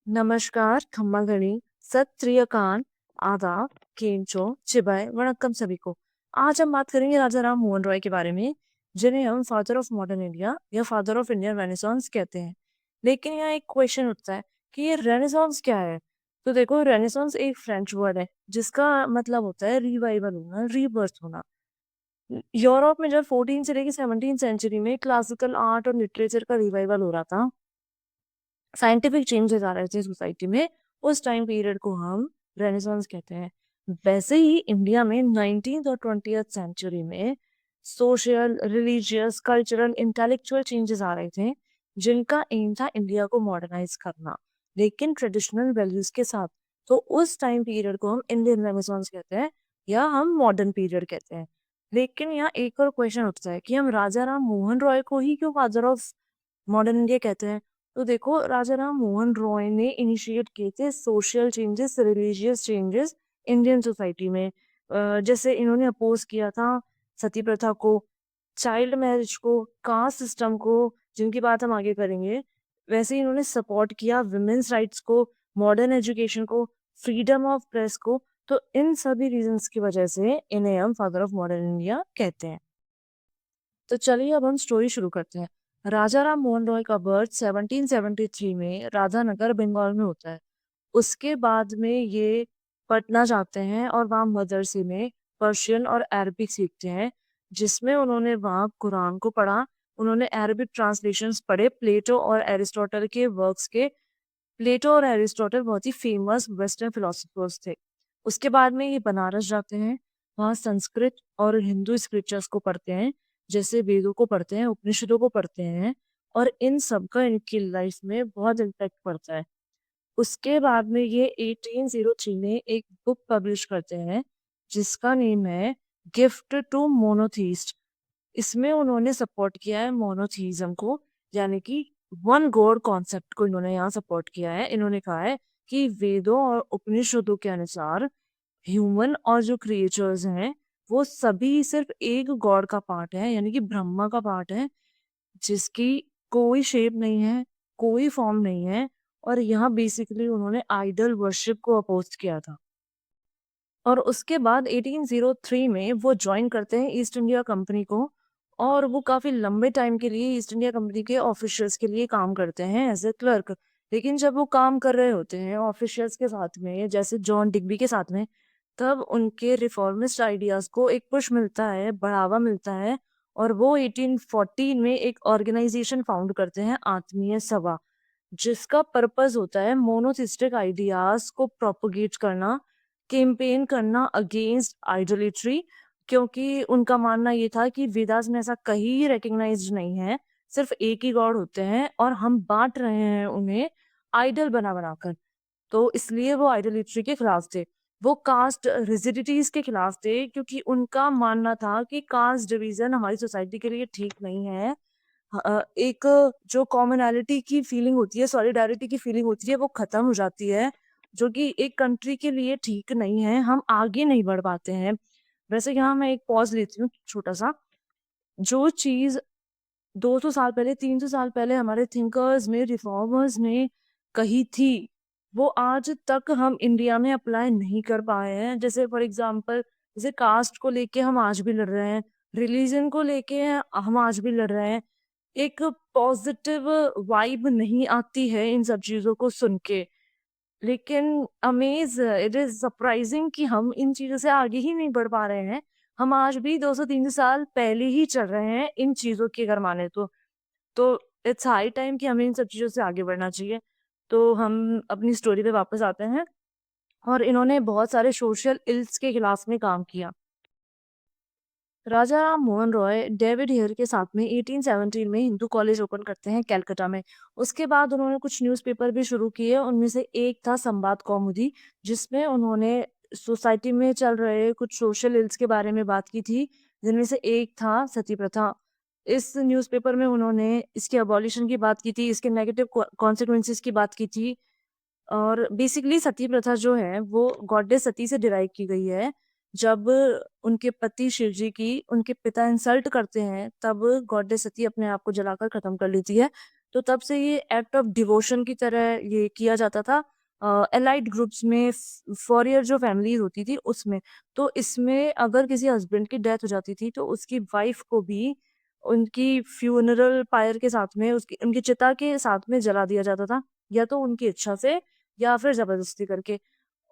नमस्कार, खम्मा घड़ी, सत श्री अकाल, आदाब, केंचो, चिबाय, वणक्कम सभी को। आज हम बात करेंगे राजा राम मोहन रॉय के बारे में, जिन्हें हम फादर ऑफ मॉडर्न इंडिया या फादर ऑफ इंडियन रेनेसांस कहते हैं। लेकिन यहाँ एक क्वेश्चन उठता है कि ये रेनेसांस क्या है? तो देखो, रेनेसांस एक फ्रेंच वर्ड है जिसका मतलब होता है रिवाइवल होना, रीबर्थ होना। यूरोप में जब 14 से लेकर 17 सेंचुरी में क्लासिकल आर्ट और लिटरेचर का रिवाइवल हो रहा था, साइंटिफिक चेंजेस आ रहे थे सोसाइटी में, उस टाइम पीरियड को हम रेनेसांस कहते हैं। वैसे ही इंडिया में 19th और 20th सेंचुरी में social, religious, cultural, intellectual changes आ रहे थे, जिनका एम था इंडिया को मॉडर्नाइज करना, लेकिन ट्रेडिशनल वैल्यूज के साथ। तो उस टाइम पीरियड को हम इंडियन रेनेसांस कहते हैं या हम मॉडर्न पीरियड कहते हैं। लेकिन यहाँ एक और क्वेश्चन उठता है कि हम राजा राम मोहन रॉय को ही क्यों फादर ऑफ मॉडर्न इंडिया कहते हैं? तो देखो, राजा राम मोहन रॉय ने इनिशिएट किए थे social changes, religious changes Indian society में। जैसे इन्होंने अपोज किया था सती प्रथा को, चाइल्ड मैरिज को, कास्ट सिस्टम को, जिनकी बात हम आगे करेंगे। वैसे ही इन्होंने सपोर्ट किया विमेन्स राइट्स को, मॉडर्न एजुकेशन को, फ्रीडम ऑफ प्रेस को। तो इन सभी रीजंस की वजह से इन्हें हम फादर ऑफ मॉडर्न इंडिया कहते हैं। तो चलिए अब हम स्टोरी शुरू करते हैं। राजा राम मोहन रॉय का बर्थ 1773 में राधानगर, बंगाल में होता है। उसके बाद में ये पटना जाते हैं और वहाँ मदरसे में पर्शियन और अरबिक सीखते हैं, जिसमें उन्होंने वहाँ कुरान को पढ़ा। उन्होंने अरबिक ट्रांसलेशंस पढ़े प्लेटो और एरिस्टोटल के वर्क्स के। प्लेटो और एरिस्टोटल बहुत ही फेमस वेस्टर्न फिलोसफर्स थे। उसके बाद में ये बनारस जाते हैं, वहाँ संस्कृत और हिंदू स्क्रिप्चर्स को पढ़ते हैं, जैसे वेदों को पढ़ते हैं, उपनिषदों को पढ़ते हैं, और इन सब का इनकी लाइफ में बहुत इम्पैक्ट पड़ता है। उसके बाद में ये 1803 में एक बुक पब्लिश करते हैं, जिसका नेम है गिफ्ट टू मोनोथीस्ट। इसमें उन्होंने सपोर्ट किया है मोनोथीज्म को, यानी कि वन गॉड कॉन्सेप्ट को इन्होंने यहाँ सपोर्ट किया है। इन्होंने कहा है कि वेदों और उपनिषदों के अनुसार ह्यूमन और जो क्रिएचर्स हैं, वो सभी सिर्फ एक गॉड का पार्ट है, यानी कि ब्रह्मा का पार्ट है, जिसकी कोई शेप नहीं है, कोई फॉर्म नहीं है। और यहाँ बेसिकली उन्होंने आइडल वर्शिप को अपोज किया था। और उसके बाद 1803 में वो ज्वाइन करते हैं ईस्ट इंडिया कंपनी को, और वो काफ़ी लंबे टाइम के लिए ईस्ट इंडिया कंपनी के ऑफिशियल्स के लिए काम करते हैं एज ए क्लर्क। लेकिन जब वो काम कर रहे होते हैं ऑफिशियल्स के साथ में, जैसे जॉन डिग्बी के साथ में, तब उनके रिफॉर्मिस्ट आइडियाज़ को एक पुश मिलता है, बढ़ावा मिलता है। और वो 1814 में एक ऑर्गेनाइजेशन फाउंड करते हैं, आत्मीय सभा, जिसका पर्पस होता है मोनोथिस्टिक आइडियाज को प्रोपोगेट करना, कैंपेन करना अगेंस्ट आइडोलेट्री। क्योंकि उनका मानना ये था कि वेदास में ऐसा कहीं रिकग्नाइज्ड नहीं है, सिर्फ एक ही गॉड होते हैं और हम बांट रहे हैं उन्हें आइडल बना बनाकर। तो इसलिए वो आइडोलेट्री के खिलाफ थे। वो कास्ट रिजिडिटीज के खिलाफ थे, क्योंकि उनका मानना था कि कास्ट डिवीजन हमारी सोसाइटी के लिए ठीक नहीं है। एक जो कॉमनैलिटी की फीलिंग होती है, सॉलिडारिटी की फीलिंग होती है, वो खत्म हो जाती है, जो कि एक कंट्री के लिए ठीक नहीं है। हम आगे नहीं बढ़ पाते हैं। वैसे यहाँ मैं एक पॉज लेती हूँ छोटा सा। जो चीज 200 साल पहले, 300 साल पहले हमारे थिंकर्स में, रिफॉर्मर्स ने कही थी, वो आज तक हम इंडिया में अप्लाई नहीं कर पाए हैं। जैसे फॉर एग्जांपल, जैसे कास्ट को लेके हम आज भी लड़ रहे हैं, रिलीजन को लेके हम आज भी लड़ रहे हैं। एक पॉजिटिव वाइब नहीं आती है इन सब चीजों को सुन के। लेकिन इट इज सरप्राइजिंग कि हम इन चीजों से आगे ही नहीं बढ़ पा रहे हैं। हम आज भी 200-300 साल पहले ही चल रहे हैं इन चीजों की अगर माने तो इट्स हाई टाइम कि हमें इन सब चीजों से आगे बढ़ना चाहिए। तो हम अपनी स्टोरी पे वापस आते हैं, और इन्होंने बहुत सारे सोशल इल्स के खिलाफ में काम किया। राजा राम मोहन रॉय डेविड हेयर के साथ में 1817 में हिंदू कॉलेज ओपन करते हैं कलकत्ता में। उसके बाद उन्होंने कुछ न्यूज़पेपर भी शुरू किए, उनमें से एक था संबाद कौमुदी, जिसमें उन्होंने सोसाइटी में चल रहे कुछ सोशल इल्स के बारे में बात की थी, जिनमें से एक था सती प्रथा। इस न्यूज़पेपर में उन्होंने इसके अबॉलिशन की बात की थी, इसके नेगेटिव कॉन्सिक्वेंसेस की बात की थी। और बेसिकली सती प्रथा जो है वो गॉडेस सती से डिराइव की गई है। जब उनके पति शिव जी की उनके पिता इंसल्ट करते हैं, तब गॉडेस सती अपने आप को जलाकर खत्म कर लेती है। तो तब से ये एक्ट ऑफ डिवोशन की तरह ये किया जाता था एलाइड ग्रुप्स में, फॉरियर जो फैमिलीज होती थी उसमें। तो इसमें अगर किसी हस्बैंड की डेथ हो जाती थी तो उसकी वाइफ को भी उनकी फ्यूनरल पायर के साथ में, उसकी उनकी चिता के साथ में जला दिया जाता था, या तो उनकी इच्छा से या फिर जबरदस्ती करके।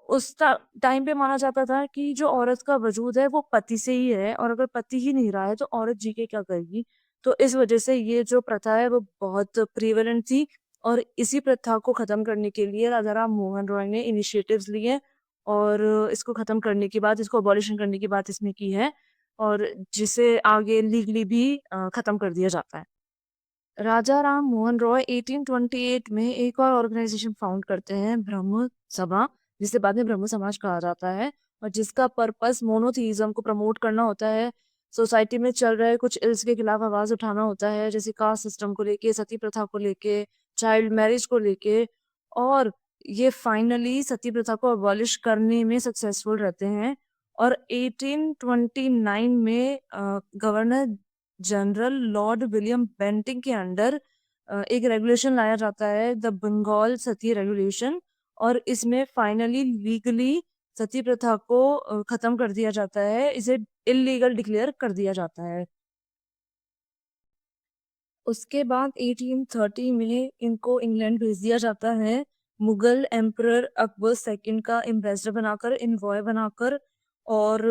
उस टाइम पे माना जाता था कि जो औरत का वजूद है वो पति से ही है, और अगर पति ही नहीं रहा है तो औरत जी के क्या करेगी। तो इस वजह से ये जो प्रथा है वो बहुत प्रीवेलेंट थी, और इसी प्रथा को खत्म करने के लिए राजा राम मोहन रॉय ने इनिशिएटिव्स लिए, और इसको खत्म करने की बात, इसको अबॉलिशन करने की बात इसमें की है, और जिसे आगे लीगली भी खत्म कर दिया जाता है। राजा राम मोहन रॉय 1828 में एक और ऑर्गेनाइजेशन फाउंड करते हैं, ब्रह्म सभा, जिसे बाद में ब्रह्म समाज कहा जाता है, और जिसका पर्पस मोनोथीइज्म को प्रमोट करना होता है। सोसाइटी में चल रहे कुछ इल्स के खिलाफ आवाज उठाना होता है, जैसे कास्ट सिस्टम को लेके, सती प्रथा को लेके, चाइल्ड मैरिज को लेके। और ये फाइनली सती प्रथा को अबॉलिश करने में सक्सेसफुल रहते हैं। और 1829 में governor general Lord William Bentinck के अंडर एक रेगुलेशन लाया जाता है, द बंगाल सती रेगुलेशन, और इसमें फाइनली लीगली सती प्रथा को खत्म कर दिया जाता है, इसे इलीगल डिक्लेयर कर दिया जाता है। उसके बाद 1830 में इनको इंग्लैंड भेज दिया जाता है, मुगल एम्परर अकबर सेकंड का एम्बेसडर बनाकर, इनवॉय बनाकर। और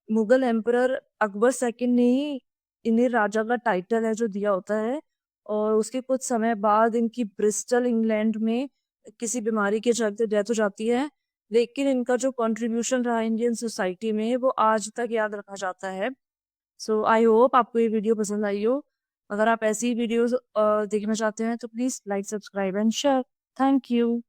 मुगल एम्परर अकबर सेकंड ने ही इन्हें राजा का टाइटल है जो दिया होता है। और उसके कुछ समय बाद इनकी ब्रिस्टल इंग्लैंड में किसी बीमारी के चलते डेथ हो जाती है, लेकिन इनका जो कंट्रीब्यूशन रहा इंडियन सोसाइटी में वो आज तक याद रखा जाता है। सो आई होप आपको ये वीडियो पसंद आई हो। अगर आप ऐसी वीडियोस देखना चाहते हैं तो please like, subscribe and share. Thank you.